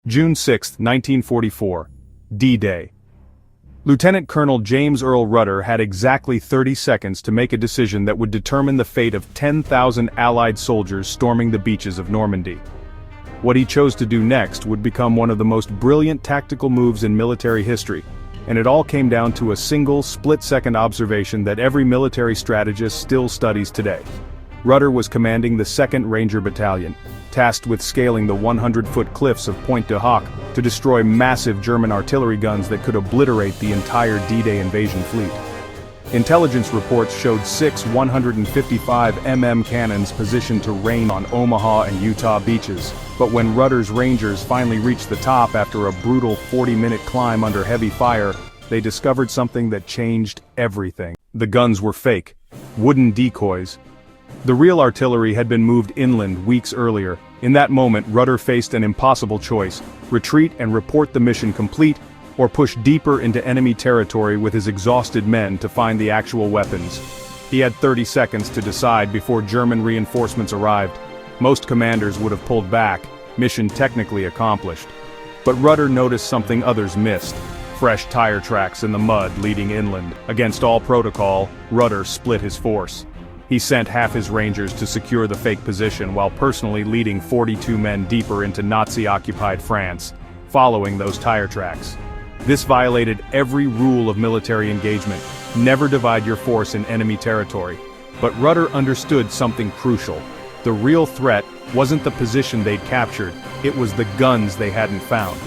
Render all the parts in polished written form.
June 6, 1944. D-Day. Lieutenant Colonel James Earl Rudder had exactly 30 seconds to make a decision that would determine the fate of 10,000 Allied soldiers storming the beaches of Normandy. What he chose to do next would become one of the most brilliant tactical moves in military history, and it all came down to a single split-second observation that every military strategist still studies today. Rudder was commanding the 2nd Ranger Battalion, tasked with scaling the 100-foot cliffs of Pointe du Hoc to destroy massive German artillery guns that could obliterate the entire D-Day invasion fleet. Intelligence reports showed 6 155mm cannons positioned to rain on Omaha and Utah beaches, but when Rudder's Rangers finally reached the top after a brutal 40-minute climb under heavy fire, they discovered something that changed everything. The guns were fake, wooden decoys. The real artillery had been moved inland weeks earlier. In that moment, Rudder faced an impossible choice: retreat and report the mission complete, or push deeper into enemy territory with his exhausted men to find the actual weapons. He had 30 seconds to decide before German reinforcements arrived. Most commanders would have pulled back, mission technically accomplished. But Rudder noticed something others missed: fresh tire tracks in the mud leading inland. Against all protocol, Rudder split his force. He sent half his Rangers to secure the fake position while personally leading 42 men deeper into Nazi-occupied France, following those tire tracks. This violated every rule of military engagement: never divide your force in enemy territory. But Rudder understood something crucial. The real threat wasn't the position they'd captured, it was the guns they hadn't found.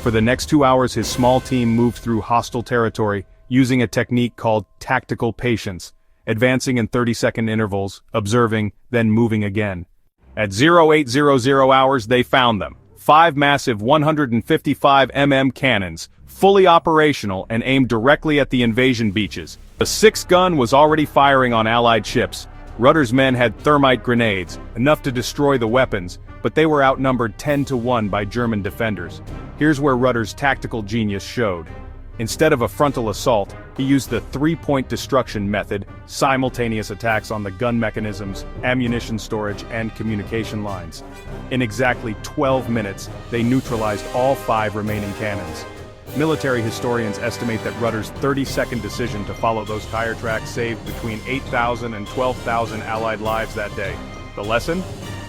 For the next 2 hours, his small team moved through hostile territory, using a technique called tactical patience, advancing in 30-second intervals, observing, then moving again. At 0800 hours, they found them. 5 massive 155mm cannons, fully operational and aimed directly at the invasion beaches. The 6th gun was already firing on Allied ships. Rudder's men had thermite grenades, enough to destroy the weapons, but they were outnumbered 10-1 by German defenders. Here's where Rudder's tactical genius showed. Instead of a frontal assault, he used the 3-point destruction method: simultaneous attacks on the gun mechanisms, ammunition storage, and communication lines. In exactly 12 minutes, they neutralized all 5 remaining cannons. Military historians estimate that Rudder's 30-second decision to follow those tire tracks saved between 8,000 and 12,000 Allied lives that day. The lesson?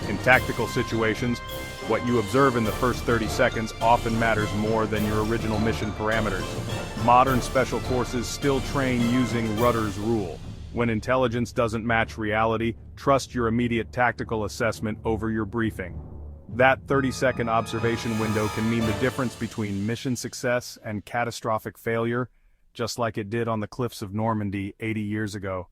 In tactical situations, what you observe in the first 30 seconds often matters more than your original mission parameters. Modern special forces still train using Rudder's rule. When intelligence doesn't match reality, trust your immediate tactical assessment over your briefing. That 30-second observation window can mean the difference between mission success and catastrophic failure, just like it did on the cliffs of Normandy 80 years ago.